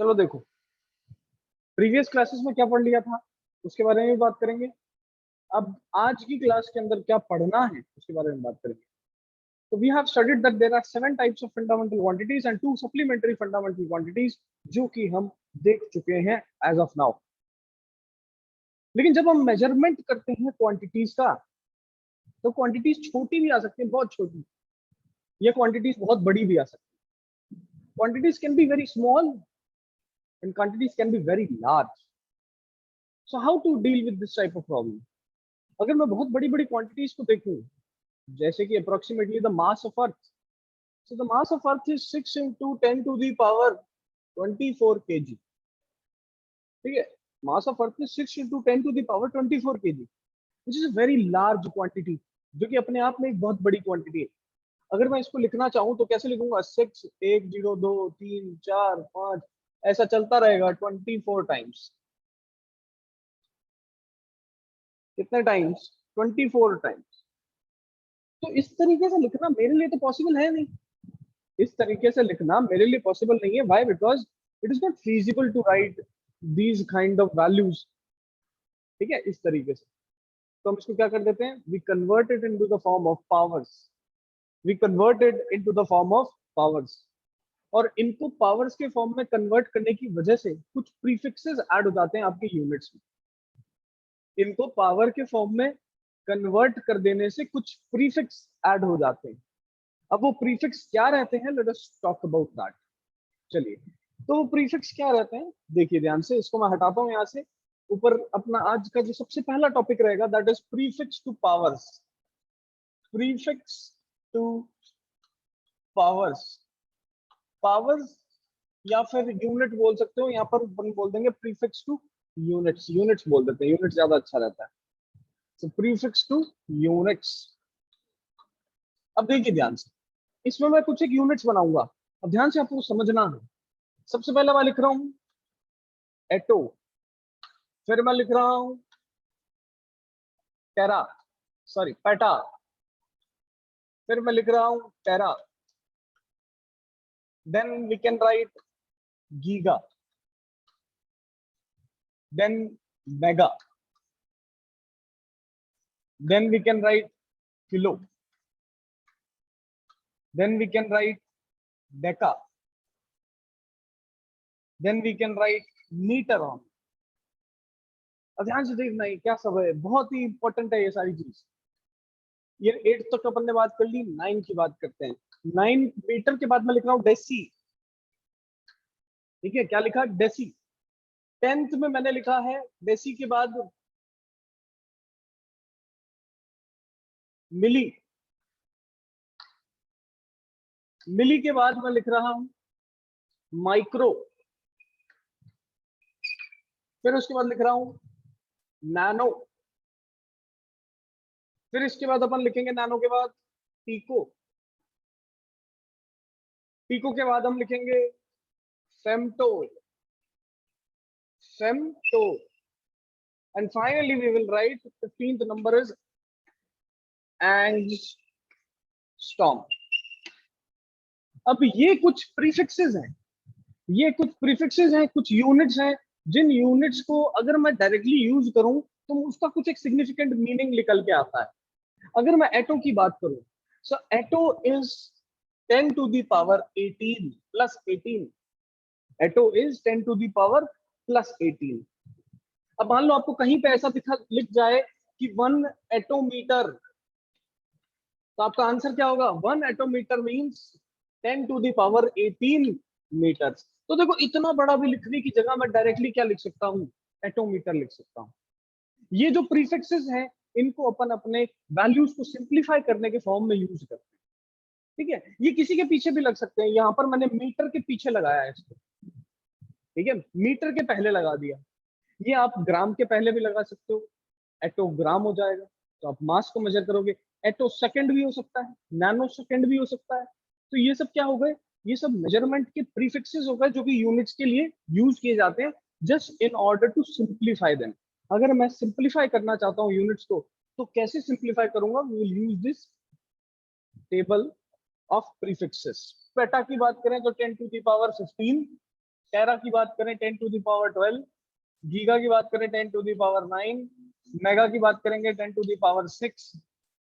चलो देखो, previous classes में क्या पढ़ लिया था उसके बारे में भी बात करेंगे। अब आज की क्लास के अंदर क्या पढ़ना है उसके बारे में बात करेंगे। तो we have studied that there are 7 types of fundamental quantities and 2 supplementary fundamental quantities जो कि हम देख चुके हैं एज ऑफ नाउ। लेकिन जब हम मेजरमेंट करते हैं क्वांटिटीज का, तो क्वांटिटीज छोटी भी आ सकती है, बहुत छोटी, या क्वांटिटीज बहुत बड़ी भी आ सकती है। Quantities can be very small and quantities can be very large. So how to deal with this type of problem? अगर मैं बहुत बड़ी बड़ी क्वांटिटीज को देखूं, जैसे कि approximately the mass of earth, so the mass of earth is 6 into 10 to the power 24 kg. ठीक है, mass of earth is 6 into 10 to the power 24 kg, which is a very large quantity, जो कि अपने आप में एक बहुत बड़ी क्वांटिटी है। अगर मैं इसको लिखना चाहूँ तो कैसे लिखूंगा? 6 1 0 2 3 4 5 ऐसा चलता रहेगा 24 टाइम्स। कितने टाइम्स? 24 टाइम्स। तो इस तरीके से लिखना मेरे लिए तो पॉसिबल है नहीं। इस तरीके से लिखना मेरे लिए पॉसिबल नहीं है। Why? Because it is not feasible to write these kind of values. ठीक है, इस तरीके से तो हम इसको क्या कर देते हैं? We convert it into the form of powers. We convert it into the form of powers. और इनको पावर्स के फॉर्म में कन्वर्ट करने की वजह से कुछ प्रीफिक्सेस ऐड हो जाते हैं आपके यूनिट्स में। इनको पावर के फॉर्म में कन्वर्ट कर देने से कुछ प्रीफिक्स ऐड हो जाते हैं। अब वो प्रीफिक्स क्या रहते हैं? Let us talk about that. चलिए, तो वो प्रीफिक्स क्या रहते हैं देखिए ध्यान से। इसको मैं हटाता हूं यहाँ से। ऊपर अपना आज का जो सबसे पहला टॉपिक रहेगा that is prefix two powers. Prefix two powers, powers या फिर यूनिट बोल सकते हो। यहाँ पर बोल देंगे प्रीफिक्स टू यूनिट्स। यूनिट्स बोल देते हैं, यूनिट ज्यादा अच्छा रहता है। So prefix to units। अब देखिए ध्यान से, इसमें मैं कुछ एक यूनिट्स बनाऊंगा। अब ध्यान से आपको समझना है। सबसे पहले मैं लिख रहा हूं एटो, फिर मैं लिख रहा हूं टेरा, सॉरी पेटा, फिर मैं लिख रहा हूं tera, then we can write giga, then mega, then we can write kilo, then we can write deca, then we can write meter on। अब ध्यान से देखना ये क्या सब है, बहुत ही इंपॉर्टेंट है ये सारी चीज। ये 8 तक अपन ने बात कर ली, 9 की बात करते हैं। 9 मीटर के बाद मैं लिख रहा हूं डेसी। ठीक है, क्या लिखा? डेसी। 10th में मैंने लिखा है डेसी के बाद मिली। मिली के बाद मैं लिख रहा हूं माइक्रो, फिर उसके बाद लिख रहा हूं नैनो, फिर इसके बाद अपन लिखेंगे नैनो के बाद पीको, पीको के बाद हम लिखेंगे femto, femto, and finally we will write 15th number is angstrom. अब ये कुछ प्रीफिक्सेस हैं, ये कुछ प्रीफिक्सेस हैं, कुछ यूनिट्स हैं, जिन यूनिट्स को अगर मैं डायरेक्टली यूज करूं तो उसका कुछ एक सिग्निफिकेंट मीनिंग निकल के आता है। अगर मैं एटो की बात करूं, so atto is 10 to the power 18 plus 18। Atto is 10 to the power plus 18। अब मान लो आपको कहीं पे ऐसा लिख जाए कि 1 एटोमीटर, तो आपका आंसर क्या होगा? 1 attometre means 10 to the power 18 metre. तो देखो, इतना बड़ा भी लिखने की जगह मैं डायरेक्टली क्या लिख सकता हूँ? एटोमीटर लिख सकता हूँ। ये जो प्रीफिक्सेस हैं, इनको अपन अपने वैल्यूज को सिंप्लीफाई करने के फॉर्म में यूज करते हैं। ठीक है, ये किसी के पीछे भी लग सकते हैं। यहाँ पर मैंने मीटर के पीछे लगाया है इसको। ठीक है, मीटर के पहले लगा दिया। ये आप ग्राम के पहले भी लगा सकते हो, एटोग्राम हो जाएगा। तो आप मास को मेजर करोगे। एटो सेकंड भी हो सकता है, नैनो सेकंड भी हो सकता है। तो ये सब क्या हो गए? ये सब मेजरमेंट के प्रीफिक्सेस हो गए जो कि यूनिट्स के लिए यूज किए जाते हैं just in order to simplify them. अगर मैं सिंप्लीफाई करना चाहता हूँ यूनिट्स को, तो कैसे सिंप्लीफाई करूंगा? We will use this table of prefixes. Peta की बात करें तो 10 to the power 15, टेरा की बात करें 10 टू द पावर 12, गीगा की बात करें 10 टू द पावर 9, मेगा की बात करेंगे 10 टू द पावर 6,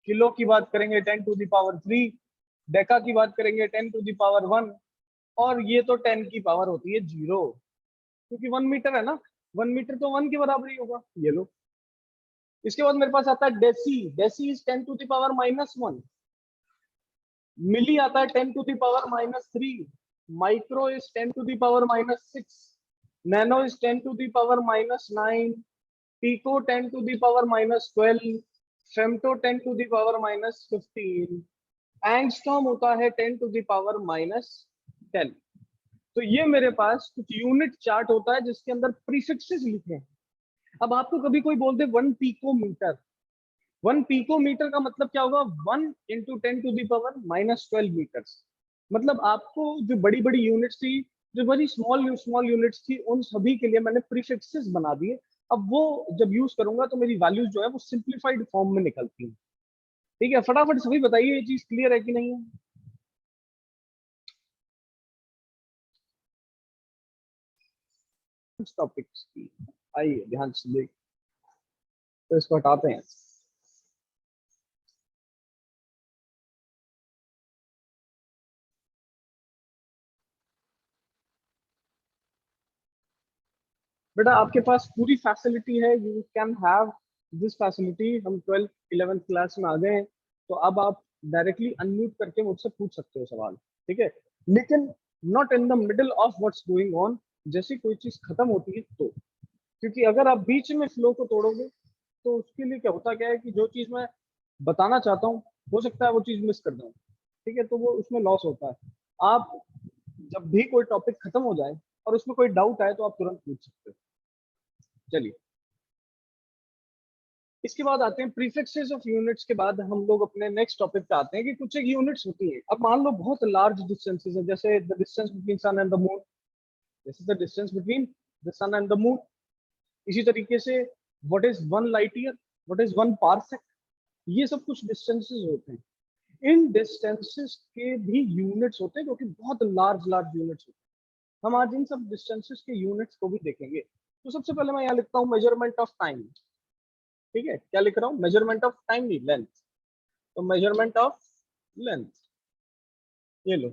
किलो की बात करेंगे 10 टू द पावर 3, डेका की बात करेंगे 10 टू द पावर 1, और ये तो 10 की पावर होती है 0, क्योंकि 1 मीटर है ना, 1 मीटर तो 1 के बराबर ही होगा। ये लो, इसके बाद मेरे पास आता है deci, deci is 10 to the power -1, milli आता है 10 to the power -3, micro is 10 to the power -6, nano is 10 to the power -9, pico 10 to the power -12, femto 10 to the power -15, angstrom होता है 10 टू द पावर -10। तो ये मेरे पास कुछ unit chart होता है जिसके अंदर प्रीफिक्सेस लिखे हैं। अब आपको कभी कोई बोल दे 1 पिकोमीटर, 1 पिकोमीटर का मतलब क्या होगा, 1 into 10 to the power -12 metres. मतलब आपको जो बड़ी बड़ी यूनिट्स थी, जो बड़ी स्मॉल स्मॉल यूनिट्स थी, उन सभी के लिए मैंने प्रीफिक्सेस बना दिए। अब वो जब यूज करूंगा तो मेरी वैल्यूज जो है वो सिंप्लीफाइड फॉर्म में निकलती हैं। ठीक है, फटाफट सभी बताइए ये चीज क्लियर है कि नहीं है। टॉपिक्स की आइए ध्यान से देख, तो इसको हटाते हैं। बेटा आपके पास पूरी फैसिलिटी है, you can have this facility. हम 12th 11th क्लास में आ गए हैं, तो अब आप डायरेक्टली अनम्यूट करके मुझसे पूछ सकते हो सवाल, ठीक है। लेकिन not in the middle of what's going on, जैसी कोई चीज खत्म होती है तो, क्योंकि अगर आप बीच में फ्लो को तोड़ोगे तो उसके लिए क्या होता क्या है कि जो चीज मैं बताना चाहता हूँ हो सकता है वो चीज मिस कर दूं, ठीक है, तो वो उसमें लॉस होता है। आप जब भी कोई टॉपिक खत्म हो जाए और उसमें कोई डाउट आए तो आप तुरंत पूछ सकते हो। चलिए, इसके बाद आते हैं प्रीफिक्सेस ऑफ यूनिट्स के बाद हम लोग अपने नेक्स्ट टॉपिक पे आते हैं कि कुछ एक यूनिट्स होती हैं। अब मान लो बहुत लार्ज डिस्टेंसेस है, जैसे the distance between sun and the moon, this is the distance between the sun and the moon. इसी तरीके से what is 1 light year, what is 1 parsec, ये सब कुछ डिस्टेंसेस होते हैं। इन डिस्टेंसेस के भी यूनिट्स होते हैं जो कि बहुत लार्ज लार्ज यूनिट्स होते हैं। हम आज इन सब डिस्टेंसेस के यूनिट्स को भी देखेंगे। तो सबसे पहले मैं यहाँ लिखता हूँ मेजरमेंट ऑफ टाइम, ठीक है, क्या लिख रहा हूँ, मेजरमेंट ऑफ टाइम नहीं, लेंथ। तो मेजरमेंट ऑफ लेंथ, ये लो।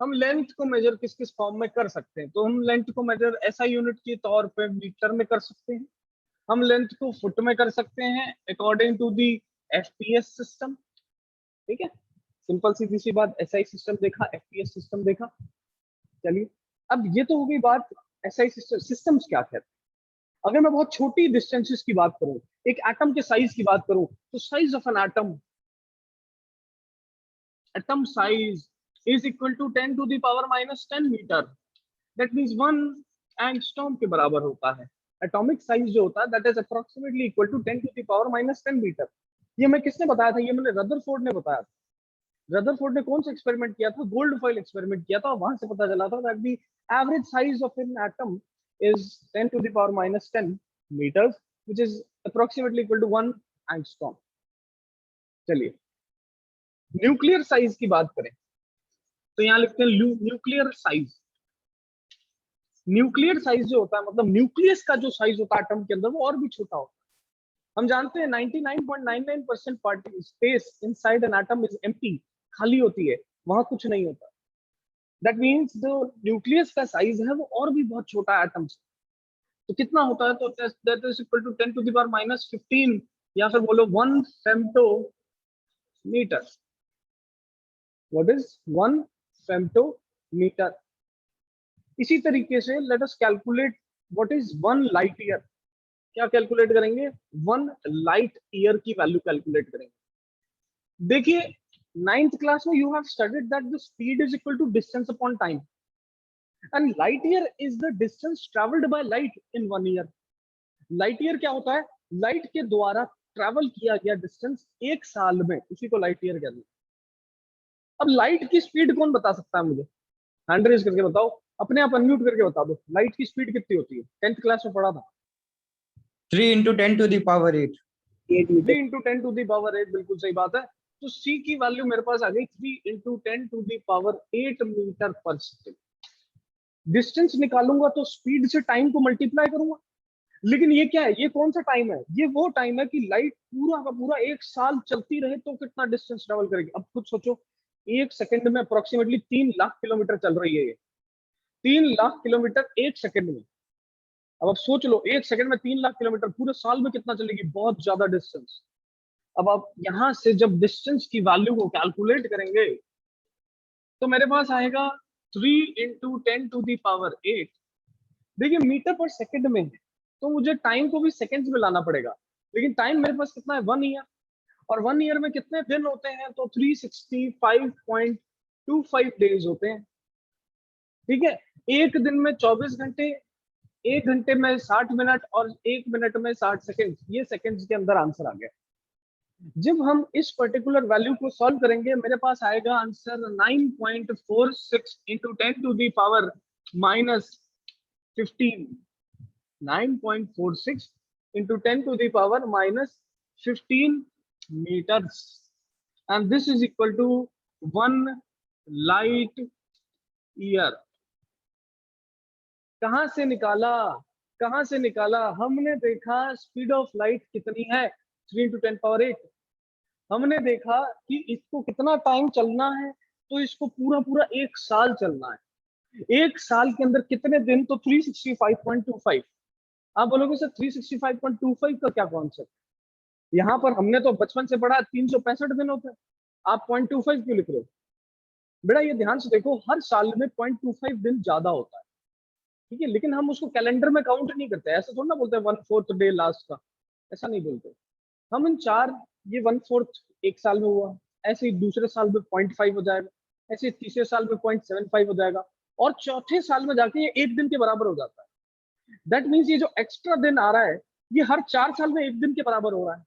हम लेंथ को मेजर किस किस फॉर्म में कर सकते हैं, तो हम लेंथ को मेजर एसआई यूनिट के तौर पे मीटर में कर सकते हैं, हम लेंथ को फुट में कर सकते हैं according to the FPS system, ठीक है। सिंपल सीधी सी बात, एसआई सिस्टम देखा, एफपीएस सिस्टम देखा। चलिए, अब ये तो हो गई बात एसआई सिस्टम, सिस्टम्स क्या कहते हैं। अगर मैं बहुत छोटी डिस्टेंसेस की बात करूं, एक एटम के साइज की बात करूं, तो size of an atom, atom size is equal to 10 to the power -10 metre. That means 1 angstrom के बराबर होता है। एटॉमिक साइज जो होता है that is approximately equal to 10 to the power -10 metre. ये मैं किसने बताया था, ये मैंने रदरफोर्ड ने बताया था। रदरफोर्ड ने कौन सा एक्सपेरिमेंट किया था, गोल्ड फॉइल एक्सपेरिमेंट किया था, वहां से पता चला था that the average size of an atom is 10 to the power -10 meters, which is approximately equal to 1 angstrom। चलिए, न्यूक्लियर साइज की बात करें तो यहाँ लिखते हैं न्यूक्लियर साइज। न्यूक्लियर साइज जो होता है मतलब न्यूक्लियस का जो साइज होता है एटम के अंदर वो और भी छोटा होता है। हम जानते हैं 99.99% particle space inside an atom is empty, खाली होती है, वहां कुछ नहीं होता। दैट मींस जो न्यूक्लियस का साइज है वो और भी बहुत छोटा है एटम से। तो कितना होता है, तो that is equal to 10 to the power -15, या फिर बोलो 1 फेम्टोमीटर। What is 1 फेम्टोमीटर। इसी तरीके से let us calculate what is 1 light year. क्या कैलकुलेट करेंगे, 1 लाइट ईयर की वैल्यू कैलकुलेट करेंगे। देखिए, 9th क्लास में you have studied that the speed is equal to distance upon time, and light year is the distance travelled by light in 1 year. Light year क्या होता है, light के द्वारा travel किया गया डिस्टेंस एक साल में, उसी को लाइट ईयर कहते हैं। अब लाइट की स्पीड कौन बता सकता है मुझे, हैंड रेज करके बताओ, अपने आप अनम्यूट करके बता दो, लाइट की स्पीड कितनी होती है, 10th क्लास में पढ़ा था। 3 into 10 to the power 8 3 into 10 to the power 8, बिल्कुल सही बात है। तो सी की वैल्यू मेरे पास आ गई 3 into 10 to the power 8 metre per second. Distance निकालूंगा तो स्पीड से टाइम को मल्टीप्लाई करूंगा। लेकिन ये क्या है, ये कौन सा टाइम है, ये वो टाइम है कि लाइट पूरा का पूरा 1 साल चलती रहे तो कितना डिस्टेंस ट्रेवल करेगी। अब खुद सोचो, 1 सेकंड में अप्रोक्सीमेटली 3 लाख किलोमीटर चल रही है ये, 3 लाख किलोमीटर 1 सेकंड में। अब आप सोच लो, 1 सेकंड में 3 लाख किलोमीटर, पूरे साल में कितना चलेगी, बहुत ज्यादा डिस्टेंस। अब आप यहां से जब डिस्टेंस की वैल्यू को कैलकुलेट करेंगे तो मेरे पास आएगा 3 × 10⁸ देखिए मीटर पर सेकंड में है तो मुझे टाइम को भी सेकंड्स में लाना पड़ेगा, लेकिन टाइम मेरे पास कितना है, 1 ईयर। और 1 ईयर में कितने दिन होते हैं, तो 365.25 डेज होते हैं। ठीक है, एक दिन में 24 घंटे, 1 घंटे में 60 मिनट और 1 मिनट में 60 सेकंड, ये सेकंड्स के अंदर आंसर आ गया। जब हम इस पर्टिकुलर वैल्यू को सॉल्व करेंगे मेरे पास आएगा answer 9.46 into 10⁻⁻15, 9.46 into 10⁻⁻15 meters, and this is equal to 1 light year। कहां से निकाला, कहां से निकाला, हमने देखा स्पीड ऑफ लाइट कितनी है, 3 × 10⁸। हमने देखा कि इसको कितना टाइम चलना है, तो इसको पूरा पूरा 1 साल चलना है। 1 साल के अंदर कितने दिन, तो 365.25। आप बोलोगे सर 365.25 का क्या कॉन्सेप्ट, यहाँ पर हमने तो बचपन से पढ़ा 365 दिन होते हैं, आप 0.25 क्यों लिख रहे हो। बेटा ये ध्यान से देखो, हर साल में 0.25 दिन ज्यादा होता है, ठीक है, लेकिन हम उसको कैलेंडर में काउंट नहीं करते, ऐसा थोड़ा ना बोलते हैं 1/4 डे लास्ट का, ऐसा नहीं बोलते हम। इन 4, ये 1/4 एक साल में हुआ, ऐसे ही दूसरे साल में 0.5 हो जाएगा, ऐसे तीसरे साल में 0.75 हो जाएगा, और चौथे साल में जाके ये 1 दिन के बराबर हो जाता है। दैट मीन्स ये जो एक्स्ट्रा दिन आ रहा है ये हर 4 साल में 1 दिन के बराबर हो रहा है।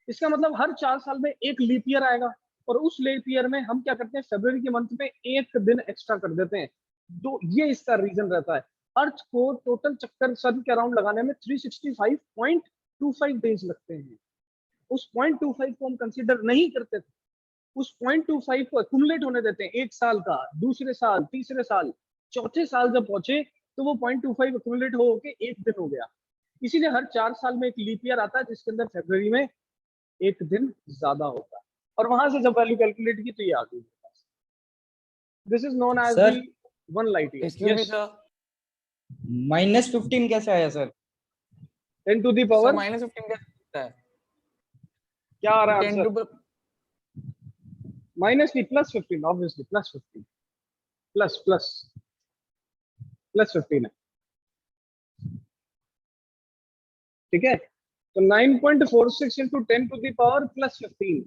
इसका मतलब हर 4 साल में एक लीप ईयर आएगा, और उस लीप ईयर में हम क्या करते हैं, फरवरी के मंथ में 1 दिन एक्स्ट्रा कर देते हैं। तो ये इसका रीजन रहता है। अर्थ को टोटल चक्कर सन के अराउंड लगाने में 365.25 डेज लगते हैं। उस 0.25 को हम कंसीडर नहीं करते थे, उस 0.25 को एक्यूमुलेट होने देते हैं, 1 साल का, दूसरे साल, तीसरे साल, चौथे साल जब पहुंचे तो वो 0.25 एक्यूमुलेट हो के 1 दिन हो गया। इसीलिए हर 4 साल में एक लीप ईयर आता है जिसके अंदर फरवरी में 1 दिन ज्यादा होता है, और वहां से जब वैल्यू कैलकुलेट की तो ये आ गई। This is known as the 1 light year. Yes, -15 कैसे आया सर, 10 टू द पावर -15 कैसे है, क्या आ रहा है 10 आंसर, माइनस की +15, ऑब्वियसली +15, +15 है, ठीक है। तो 9.46 into 10 to the power +15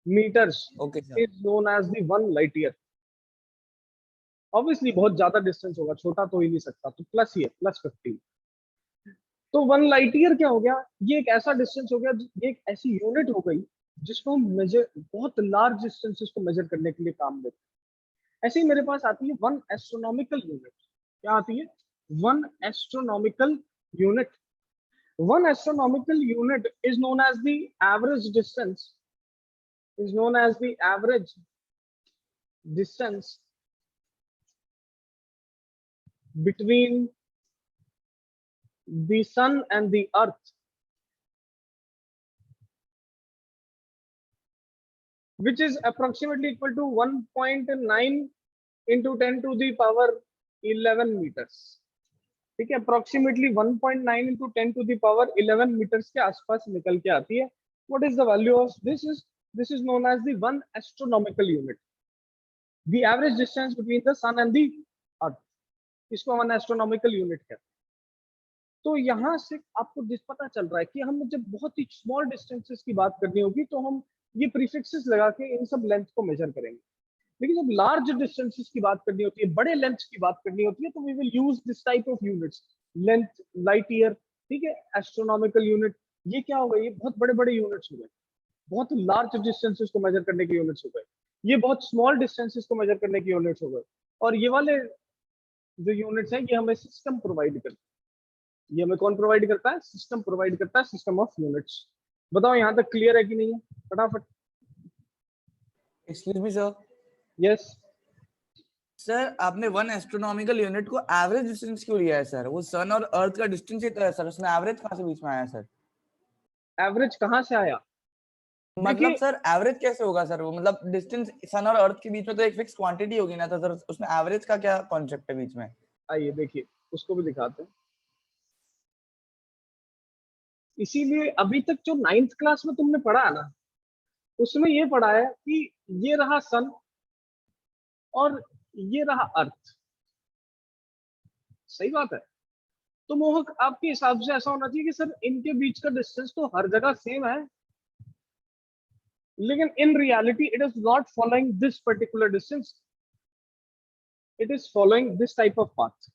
meters okay is known as the 1 light year। Obviously बहुत ज्यादा डिस्टेंस होगा, छोटा तो ही नहीं सकता, तो प्लस ही है, +15। तो 1 लाइट ईयर क्या हो गया, ये एक ऐसा डिस्टेंस हो गया, ये एक ऐसी यूनिट हो गई जिसको हम मेजर, बहुत लार्ज डिस्टेंसेस को मेजर करने के लिए काम लेते हैं। ऐसे ही मेरे पास आती है 1 एस्ट्रोनॉमिकल यूनिट। क्या आती है, 1 astronomical unit. 1 astronomical unit is known as the average distance, is known as the average distance between the sun and the earth, which is approximately equal to 1.9 into 10 to the power 11 meters। ठीक है, approximately 1.9 into 10 to the power 11 metres के आसपास निकल के आती है। What is the value of this is known as the 1 astronomical unit, the average distance between the sun and the earth, इसको 1 astronomical unit कहते हैं। तो यहाँ से आपको पता चल रहा है कि हम जब बहुत ही स्मॉल डिस्टेंसेस की बात करनी होगी तो हम ये प्रीफिक्सेस लगा के इन सब लेंथ को मेजर करेंगे, लेकिन जब लार्ज डिस्टेंसेस की बात करनी होती है, बड़े लेंथ की बात करनी होती है, तो we will use this type of units, length, light year, ठीक है, एस्ट्रोनॉमिकल यूनिट। ये क्या हो गए, ये बहुत बड़े बड़े यूनिट्स हो गए, बहुत लार्ज डिस्टेंसेस को मेजर करने के यूनिट्स हो गए। ये बहुत स्मॉल डिस्टेंसेस को मेजर करने के यूनिट्स हो गए। और ये वाले जो यूनिट्स हैं ये हमें सिस्टम प्रोवाइड करते हैं। ये हमें कौन प्रोवाइड करता है, सिस्टम प्रोवाइड करता है, सिस्टम ऑफ यूनिट्स। बताओ यहाँ तक क्लियर है कि नहीं है, फटाफट। Excuse me sir, yes sir आपने 1 एस्ट्रोनॉमिकल यूनिट को एवरेज डिस्टेंस क्यों लिया है सर? वो सन और अर्थ का डिस्टेंस ही तो है सर, उसमें एवरेज कहाँ से बीच में आया सर? एवरेज कहाँ से आया? मतलब देखिए, सर एवरेज कैसे होगा सर? वो मतलब डिस्टेंस सन और अर्थ के बीच में तो एक फिक्स क्वांटिटी होगी ना, तो सर उसमें एवरेज का क्या कॉन्सेप्ट है बीच में? आइए देखिए उसको भी दिखाते हैं। इसीलिए अभी तक जो 9th क्लास में तुमने पढ़ा है ना, उसमें ये पढ़ा है कि ये रहा सन और ये रहा अर्थ। सही बात है। तो मोहक आपके हिसाब से ऐसा होना चाहिए कि सर इनके बीच का डिस्टेंस तो हर जगह सेम है, लेकिन in reality it is not following this particular distance, it is following this type of path.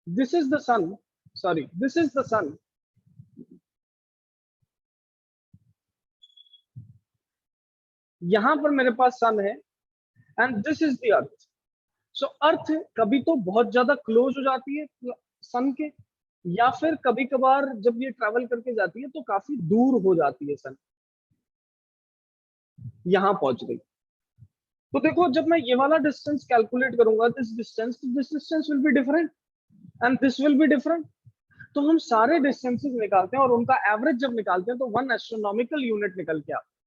This is the sun, sorry this is the sun, यहां पर मेरे पास सन है and this is the earth. So earth कभी तो बहुत ज्यादा close हो जाती है सन के, या फिर कभी कभार जब ये ट्रैवल करके जाती है तो काफी दूर हो जाती है सन, यहां पहुंच गई। तो देखो जब मैं ये वाला डिस्टेंस कैलकुलेट करूंगा, this distance will be different and this will be different. तो हम सारे डिस्टेंसेस निकालते हैं और उनका एवरेज जब निकालते हैं तो 1 एस्ट्रोनॉमिकल यूनिट निकल के आता है।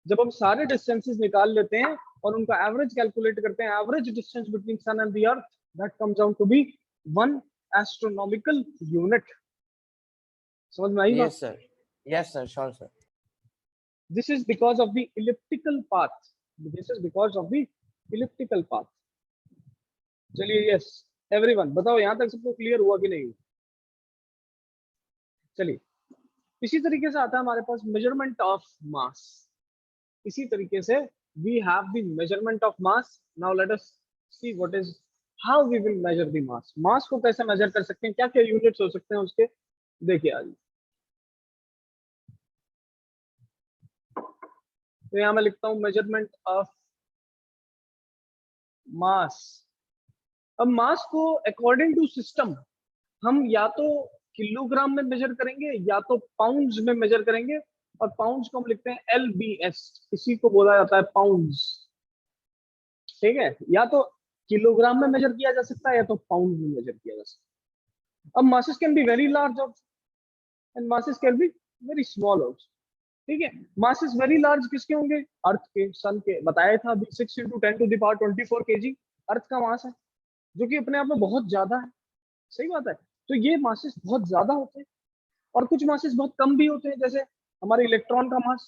जब हम सारे डिस्टेंसेस निकाल लेते हैं और उनका एवरेज कैलकुलेट करते हैं, average distance between sun and the earth, that comes out to be 1 astronomical unit. समझ में आई बात? Yes sir, yes sir, sure sir. This is because of the elliptical path. This is because of the elliptical path. चलिए yes everyone बताओ यहां तक सबको clear हुआ कि नहीं? चलिए इसी तरीके से आता है हमारे पास मेजरमेंट ऑफ मास। इसी तरीके से we have the measurement of mass. Now let us see what is how we will measure the mass. Mass को कैसे मेजर कर सकते हैं, क्या क्या यूनिट्स हो सकते हैं उसके, देखिए आज। तो यहां मैं लिखता हूं मेजरमेंट ऑफ मास। अब मास को अकॉर्डिंग टू सिस्टम हम या तो किलोग्राम में मेजर करेंगे या तो पाउंड्स में मेजर करेंगे, और पाउंड्स को हम लिखते हैं LBS, इसी को बोला जाता है पाउंड्स। ठीक है, या तो किलोग्राम में मेजर किया जा सकता है या तो पाउंड में मेजर किया जा सकता है। अब masses can be very large and masses can be very small also. ठीक है, मासेस वेरी लार्ज किसके होंगे? अर्थ के, सन के। बताया था अभी 6 × 10⁻24 kg अर्थ का मास है, जो कि अपने आप में बहुत ज्यादा है। सही बात है। तो ये मासेस बहुत ज्यादा होते हैं और कुछ मासेस बहुत कम भी होते हैं, जैसे हमारे इलेक्ट्रॉन का मास,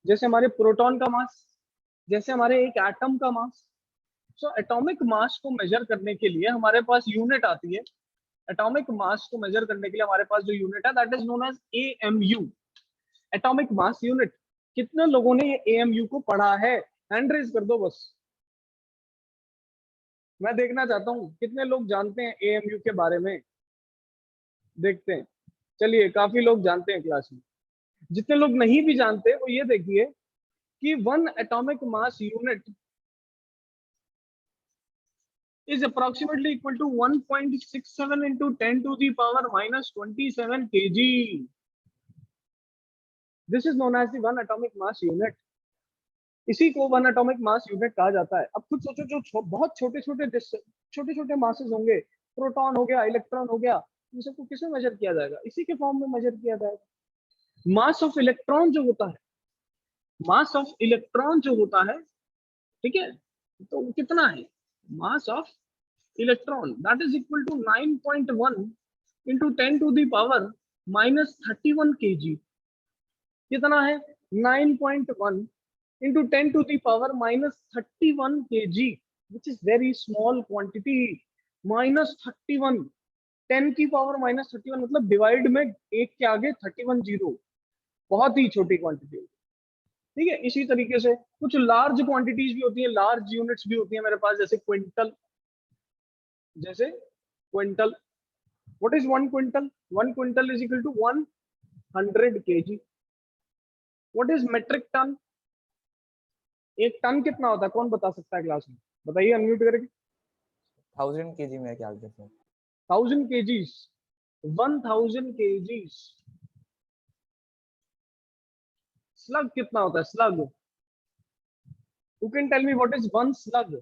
जैसे हमारे प्रोटॉन का मास, जैसे हमारे एक एटम का मास। सो एटॉमिक मास को मेजर करने के लिए हमारे पास यूनिट आती है। एटॉमिक मास को मेजर करने के लिए हमारे पास जो यूनिट है that is known as AMU, atomic mass unit. कितने लोगों ने ये AMU को पढ़ा है? हैंड रेज कर दो बस, मैं देखना चाहता हूँ कितने लोग जानते हैं AMU के बारे में। देखते हैं। चलिए काफी लोग जानते हैं क्लास में। जितने लोग नहीं भी जानते वो ये देखिए कि 1 atomic mass unit is approximately equal to 1.67 into 10 to the power minus 27 kg. This is known as the 1 atomic mass unit. इसी को 1 एटॉमिक मास यूनिट कहा जाता है। अब खुद सोचो जो बहुत छोटे छोटे मासेस होंगे, प्रोटॉन हो गया, इलेक्ट्रॉन हो गया, इन सबको किसमें मेजर किया जाएगा? इसी के फॉर्म में मेजर किया जाएगा। मास ऑफ इलेक्ट्रॉन जो होता है, मास ऑफ इलेक्ट्रॉन जो होता है, ठीक है, तो कितना है? Mass of electron that is equal to 9.1 into 10 to the power minus 31 kg। कितना है? 9.1 into 10 to the power minus 31 kg, which is very small quantity। minus 31, 10 की पावर माइनस 31 मतलब डिवाइड में एक के आगे 31 जीरो, बहुत ही छोटी क्वांटिटी। ठीक है, इसी तरीके से कुछ लार्ज क्वांटिटीज भी होती है, लार्ज यूनिट्स भी होती है मेरे पास, जैसे क्विंटल। जैसे quintal, what is 1 quintal? 1 quintal is equal to 100 kg। What is metric ton? एक टन कितना होता है, कौन बता सकता है क्लास में? बताइए अनम्यूट करके। 1000 kg में क्या कहते हैं? 1000 kgs, 1000 kgs। स्लग कितना होता है? Slug, you can tell me what is 1 slug?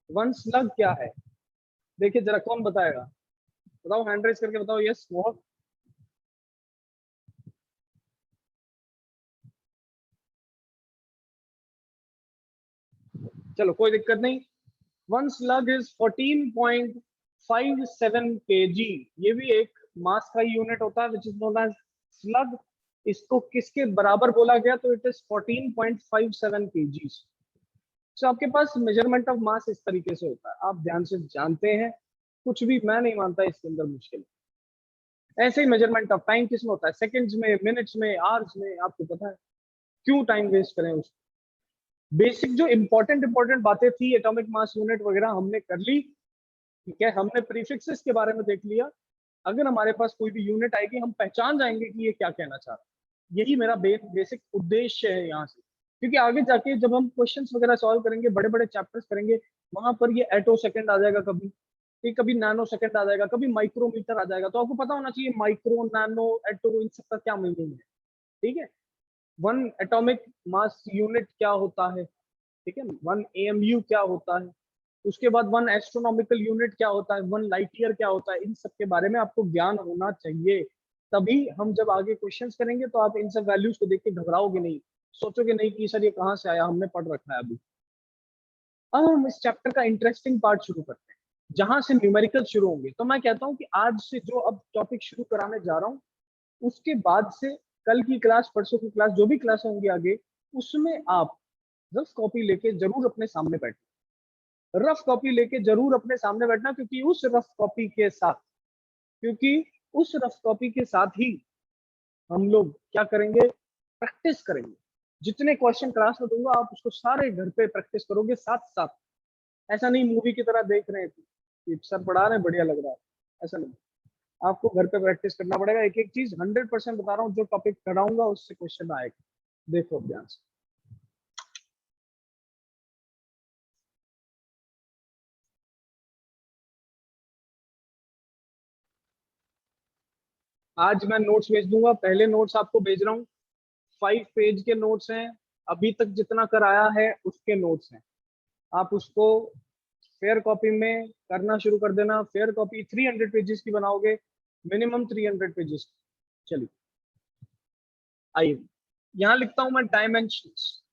One slug क्या है? देखिए जरा, कौन बताएगा? बताओ, हैंड रेज करके बताओ। यस, बहुत। चलो कोई दिक्कत नहीं। One slug is 14.57 kg। ये भी एक मास का यूनिट होता है, which is known as slug. इसको किसके बराबर बोला गया? तो इट इज 14.57 kg। तो आपके पास मेजरमेंट ऑफ मास इस तरीके से होता है, आप ध्यान से जानते हैं। कुछ भी मैं नहीं मानता इसके अंदर मुश्किल। ऐसे ही मेजरमेंट ऑफ टाइम किसमें होता है? सेकंड्स में, मिनट्स में, आवर्स में। आपको पता है, क्यों टाइम वेस्ट करें उसको? बेसिक जो इंपॉर्टेंट बातें थी, एटॉमिक मास यूनिट वगैरह हमने कर ली। ठीक है, हमने प्रीफिक्सेस के बारे में देख लिया। अगर हमारे पास कोई भी यूनिट आएगी, हम पहचान जाएंगे कि ये क्या कहना चाह रहा है। यही मेरा बेसिक उद्देश्य है यहाँ से। क्योंकि आगे जाके जब हम क्वेश्चंस वगैरह सॉल्व करेंगे, बड़े बड़े चैप्टर्स करेंगे, वहां पर ये एटो सेकंड आ जाएगा, कभी ये कभी नैनो सेकंड आ जाएगा, कभी माइक्रोमीटर आ जाएगा। तो आपको पता होना चाहिए माइक्रो, नैनो, एटो, इन सबका क्या मीनिंग है। ठीक है, वन एटॉमिक मास यूनिट क्या होता है, ठीक है, वन एएमयू क्या होता है, उसके बाद वन एस्ट्रोनॉमिकल यूनिट क्या होता है, वन लाइट ईयर क्या होता है। इन सब के बारे में आपको ज्ञान होना चाहिए। तभी हम जब आगे क्वेश्चंस करेंगे तो आप इन सब वैल्यूज को देख के घबराओगे नहीं, सोचोगे नहीं कि सर ये कहाँ से आया, हमने पढ़ रखा है अभी। अब हम इस चैप्टर का इंटरेस्टिंग पार्ट शुरू करते हैं, जहां से न्यूमेरिकल शुरू होंगे। तो मैं कहता हूँ कि आज से जो अब टॉपिक शुरू कराने जा रहा हूँ, उसके बाद से कल की क्लास, परसों की क्लास, जो भी क्लास होंगी आगे, उसमें आप रफ कॉपी लेके जरूर अपने सामने बैठना। रफ कॉपी लेके जरूर अपने सामने बैठना, क्योंकि उस रफ कॉपी के साथ ही हम लोग क्या करेंगे? प्रैक्टिस करेंगे। जितने क्वेश्चन क्लास में दूंगा, आप उसको सारे घर पे प्रैक्टिस करोगे साथ साथ। ऐसा नहीं मूवी की तरह देख रहे हैं कि सर पढ़ा रहे हैं बढ़िया लग रहा है, ऐसा नहीं। आपको घर पे प्रैक्टिस करना पड़ेगा। एक एक चीज 100% बता रहा हूँ, जो टॉपिक कराऊंगा उससे क्वेश्चन आएगा। देखो ध्यान से। आज मैं नोट्स भेज दूंगा, पहले नोट्स आपको भेज रहा हूँ। 5 पेज के नोट्स हैं, अभी तक जितना कराया है उसके नोट्स हैं। आप उसको फेयर कॉपी में करना शुरू कर देना। फेयर कॉपी 300 पेजेस की बनाओगे, मिनिमम 300 पेजेस। चलिए आइए, यहां लिखता हूं मैं डायमेंशंस।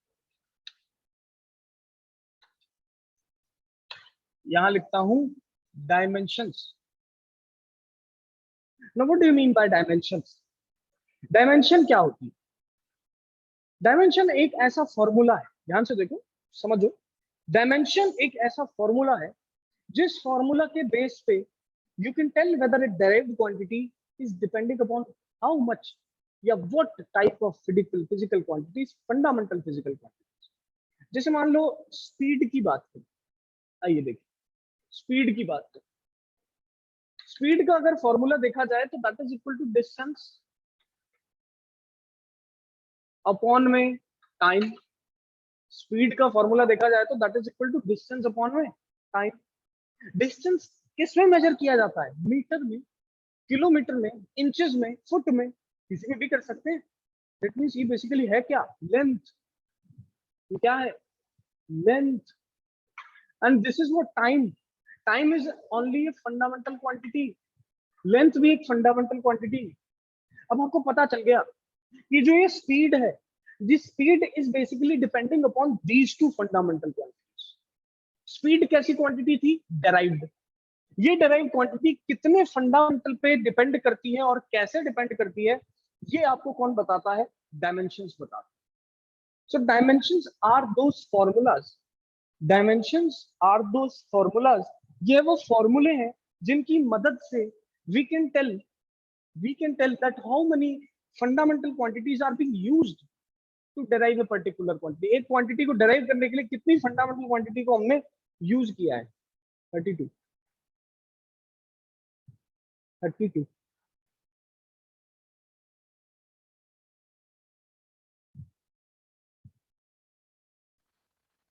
यहां लिखता हूं dimensions. Now what do you mean by dimensions? Dimension क्या होती है? डायमेंशन एक ऐसा फॉर्मूला है, ध्यान से देखो, समझो। डायमेंशन एक ऐसा फॉर्मूला है जिस फॉर्मूला के बेस पे you can tell whether it derived quantity is depending upon how much या what type of physical quantities, fundamental physical quantities। जैसे मान लो स्पीड की बात करें, आइए देखिए, स्पीड की बात करें। स्पीड का अगर फॉर्मूला देखा जाए तो that is equal to distance upon में टाइम। स्पीड का फॉर्मूला देखा जाए तो that is equal to distance upon में टाइम। डिस्टेंस किसमें मेजर किया जाता है? मीटर में, किलोमीटर में, इंचेस में, फुट में, किसी में भी कर सकते हैं। दैट मींस ये बेसिकली है क्या? लेंथ। क्या है? Length. And this is what time. Time is only a fundamental quantity, length भी एक फंडामेंटल क्वांटिटी। अब आपको पता चल गया कि जो ये स्पीड है, this speed is basically depending upon these two fundamental quantities. Speed कैसी क्वांटिटी थी? डेराइव्ड। ये डेराइव क्वांटिटी कितने फंडामेंटल पे डिपेंड करती है और कैसे डिपेंड करती है, ये आपको कौन बताता है? डायमेंशंस बताता है। So dimensions are those formulas. Dimensions are those formulas. ये वो फॉर्मूले हैं जिनकी मदद से we can tell that how many fundamental quantities are being used to derive a particular quantity. एक क्वांटिटी को डेराइव करने के लिए कितनी फंडामेंटल क्वांटिटी को हमने यूज किया है? 32। 32।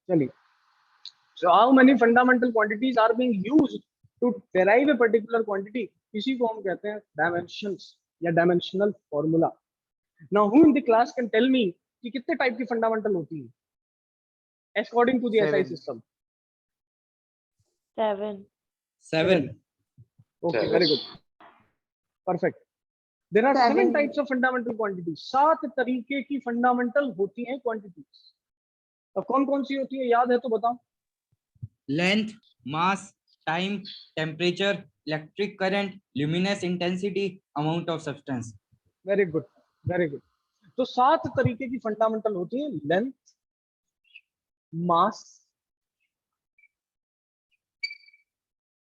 चलिए, so how many fundamental quantities are being used to derive a particular quantity? इसी को हम कहते हैं dimensions या dimensional formula. Now who in the class can tell me कि कितने टाइप की फंडामेंटल होती है according to the SI Seven. system? 7. 7. Okay, very good. Perfect. There are 7 7. types of fundamental quantities. 7 तरीके की fundamental होती हैं quantities. अब कौन कौन सी होती है याद है तो बताओ. Length, mass, time, temperature, electric current, luminous intensity, amount of substance. Very good, very good. तो 7 तरीके की fundamental होती हैं. Length, mass,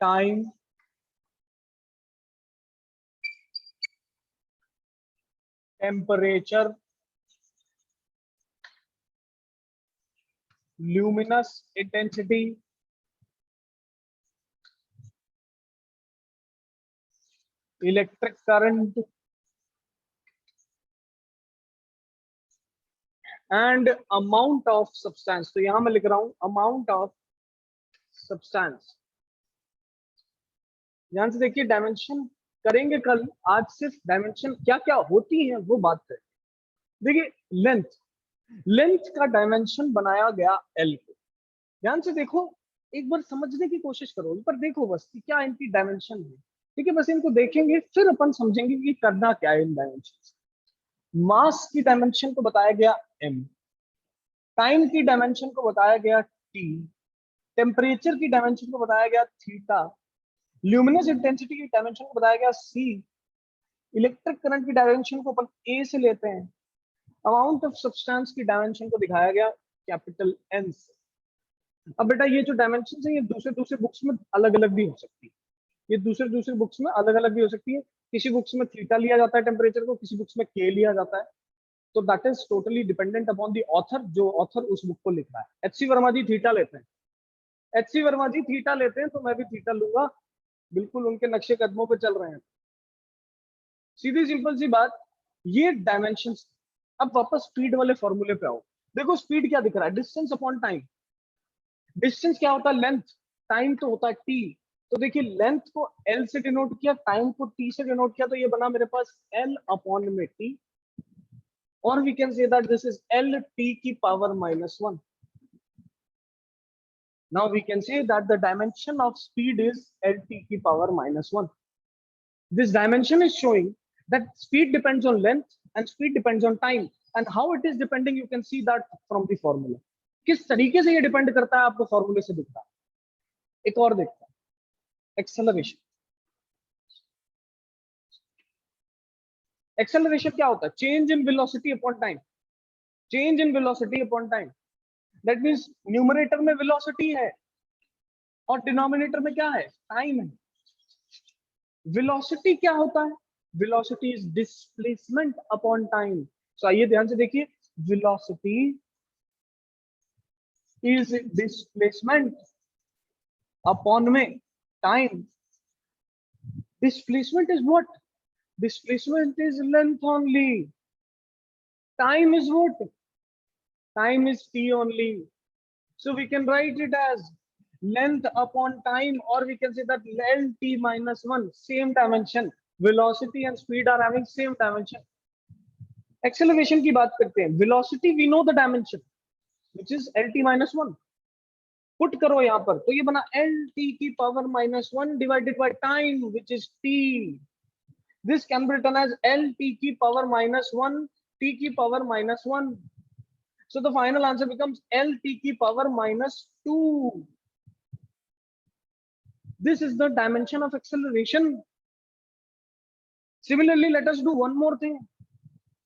time, temperature, luminous intensity, electric current, and amount of substance. तो यहां मैं लिख रहा हूं amount of substance. ध्यान से देखिए, डायमेंशन करेंगे कल, आज सिर्फ डायमेंशन क्या क्या होती हैं वो बात करें. देखिए लेंथ का डायमेंशन बनाया गया एल को. ध्यान से देखो, एक बार समझने की कोशिश करो, पर देखो बस कि क्या इनकी डायमेंशन है. ठीक है, बस इनको देखेंगे फिर अपन समझेंगे कि करना क्या है इन डायमेंशन. मास की डायमेंशन को बताया गया m, टाइम की डायमेंशन को बताया गया t, टेम्परेचर की डायमेंशन को बताया गया थीटा, ल्यूमिनस इंटेंसिटी की डायमेंशन को बताया गया c, इलेक्ट्रिक करंट की डायमेंशन को अपन a से लेते हैं, अमाउंट ऑफ सब्सटेंस की डायमेंशन को दिखाया गया कैपिटल N से. अब बेटा ये जो डायमेंशन है ये दूसरे बुक्स में अलग अलग भी हो सकती है. ये दूसरे बुक्स में अलग अलग भी हो सकती है. किसी बुक्स में थीटा लिया जाता है टेम्परेचर को, किसी बुक्स में के लिया जाता है. तो that is totally dependent upon the author, जो ऑथर उस बुक को लिख रहा है. एच.सी. वर्मा जी थीटा लेते हैं, एच.सी. वर्मा जी थीटा लेते हैं तो मैं भी थीटा लूंगा. बिल्कुल उनके नक्शे कदमों पे चल रहे हैं. सीधी सिंपल सी बात, ये डायमेंशन. अब वापस स्पीड वाले फॉर्मूले पे आओ. देखो स्पीड क्या दिख रहा है, डिस्टेंस अपॉन टाइम. डिस्टेंस क्या होता है, लेंथ. टाइम तो होता है टी. तो देखिए लेंथ को एल से डिनोट किया, टाइम को टी से डिनोट किया, तो ये बना मेरे पास एल अपॉन में टी. और we can say that this is L T की power -1. Now we can say that the dimension of speed is Lt की power -1. This dimension is showing that speed depends on length and speed depends on time. And how it is depending, you can see that from the formula. किस तरीके से ये depend करता है आपको फॉर्मूले से दिखता है. एक और देखता है, एक्सेलरेशन. एक्सेलरेशन क्या होता है, change in velocity upon time. Change in velocity upon time. That means numerator में वेलोसिटी है और डिनोमिनेटर में क्या है, टाइम है. वेलोसिटी क्या होता है, velocity is displacement upon time. So आइए ध्यान से देखिए, वेलोसिटी इज डिस्प्लेसमेंट अपॉन में time. Displacement is what, displacement is length only. Time is what, time is t only. So we can write it as length upon time, or we can say that lt -1, same dimension. Velocity and speed are having same dimension. Acceleration की बात करते हैं. Velocity we know the dimension which is lt -1. Put करो यहाँ पर तो ये बना lt की power -1 divided by time which is t. This can be written as Lt की power -1, t की power -1. So the final answer becomes Lt की power -2. This is the dimension of acceleration. Similarly, let us do one more thing.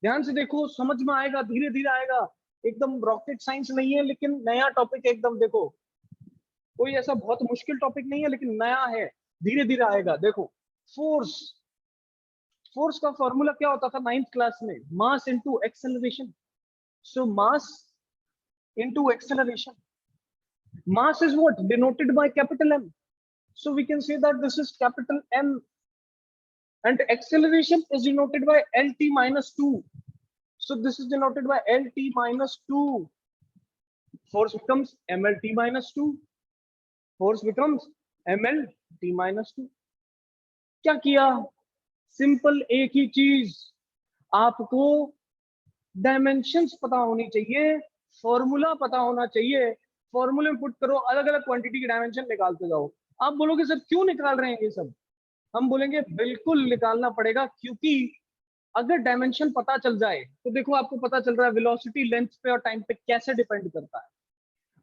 ध्यान से देखो, समझ में आएगा, धीरे धीरे आएगा. एकदम रॉकेट साइंस नहीं है, लेकिन नया टॉपिक एकदम. देखो कोई ऐसा बहुत मुश्किल टॉपिक नहीं है, लेकिन नया है, धीरे धीरे आएगा. देखो फोर्स, फोर्स का फॉर्मूला क्या होता था 9th क्लास में, mass into acceleration. So mass into acceleration. Mass is what, denoted by capital M. So we can say that this is capital M, and acceleration is denoted by Lt -2. So this is denoted by Lt -2. Force becomes mlt -2. Force becomes mlt -2. क्या किया, simple एक ही चीज, आपको dimensions पता होनी चाहिए, formula पता होना चाहिए. फॉर्मूले में पुट करो, अलग अलग क्वांटिटी की डायमेंशन निकालते जाओ. आप बोलोगे सर क्यों निकाल रहे हैं ये सब, हम बोलेंगे बिल्कुल निकालना पड़ेगा, क्योंकि अगर डायमेंशन पता चल जाए तो देखो आपको पता चल रहा है वेलोसिटी लेंथ पे और टाइम पे कैसे डिपेंड करता है।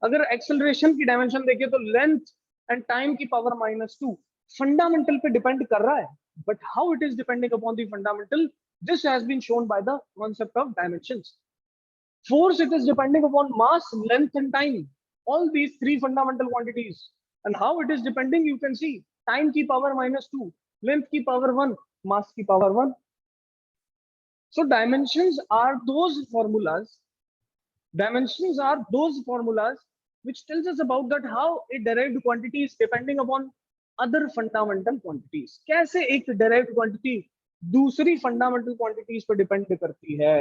अगर एक्सेलरेशन की डायमेंशन देखें तो लेंथ एंड टाइम की पावर -2 फंडामेंटल पे डिपेंड कर रहा है, but how it is depending upon the fundamental, this has been shown by the concept of dimensions. Force, it is depending upon mass, length, and time. All these three fundamental quantities. And how it is depending, you can see. Time की power -2, length की power 1, mass की power 1. So dimensions are those formulas. Dimensions are those formulas which tells us about that how a derived quantity is depending upon other fundamental quantities. कैसे एक derived quantity दूसरी fundamental quantities पर depend करती है।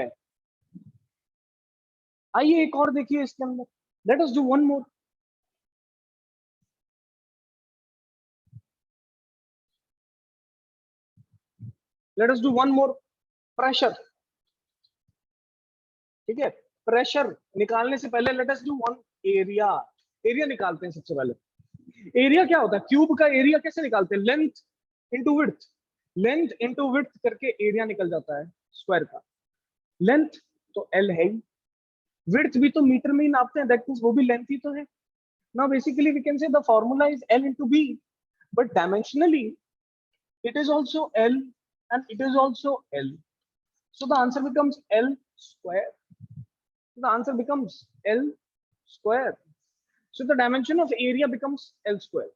आइए एक और देखिए इसके अंदर, let us do one more. Let us do one more. Pressure, ठीक है, प्रेशर निकालने से पहले let us do one area. Area निकालते हैं सबसे पहले। एरिया क्या होता है, क्यूब का एरिया कैसे निकालते हैं, length into width, length into width करके एरिया निकल जाता है स्क्वायर का। लेंथ तो एल है ही, विड्थ भी तो मीटर में ही नापते हैं, दैट मींस वो भी लेंथ ही तो है। Now basically we can say the formula is L into B, but dimensionally it is also L and it is also L. So the answer becomes L square. The answer becomes L square. So the dimension of area becomes L square.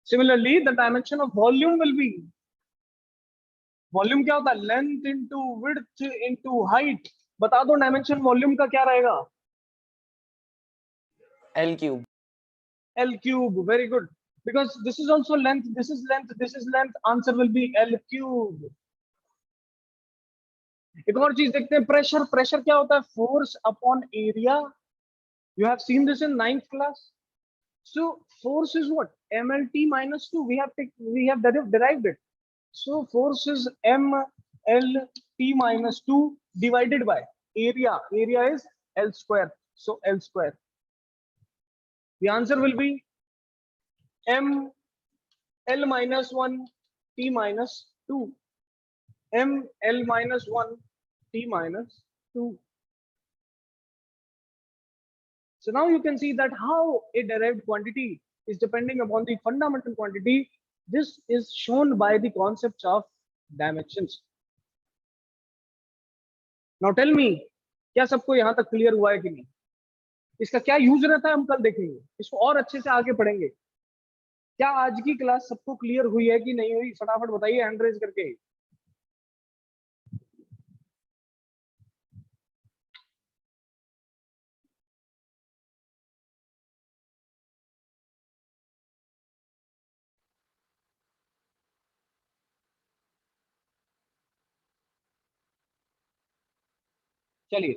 Similarly, the dimension of volume will be, volume क्या होता है, length into width into height. बता दो dimension volume का क्या रहेगा, L cube. L cube. Very good. Because this is also length, this is length, this is length. Answer will be L cube. एक और चीज देखते हैं, प्रेशर। प्रेशर क्या होता है, force upon area. You have seen this in 9th class. So force is what, mlt minus 2, we have derived it. So force is mlt minus 2 divided by area. Area is L square, so L square. The answer will be m L minus 1 t minus 2, m L minus 1 t minus 2. So now you can see that how a derived quantity is depending upon the fundamental quantity. This is shown by the concepts of dimensions. Now tell me, क्या सबको यहाँ तक clear हुआ है कि नहीं, इसका क्या यूज रहता है हम कल देखेंगे, इसको और अच्छे से आगे पढ़ेंगे। क्या आज की क्लास सबको क्लियर हुई है कि नहीं हुई, फटाफट बताइए हैंड रेज करके। चलिए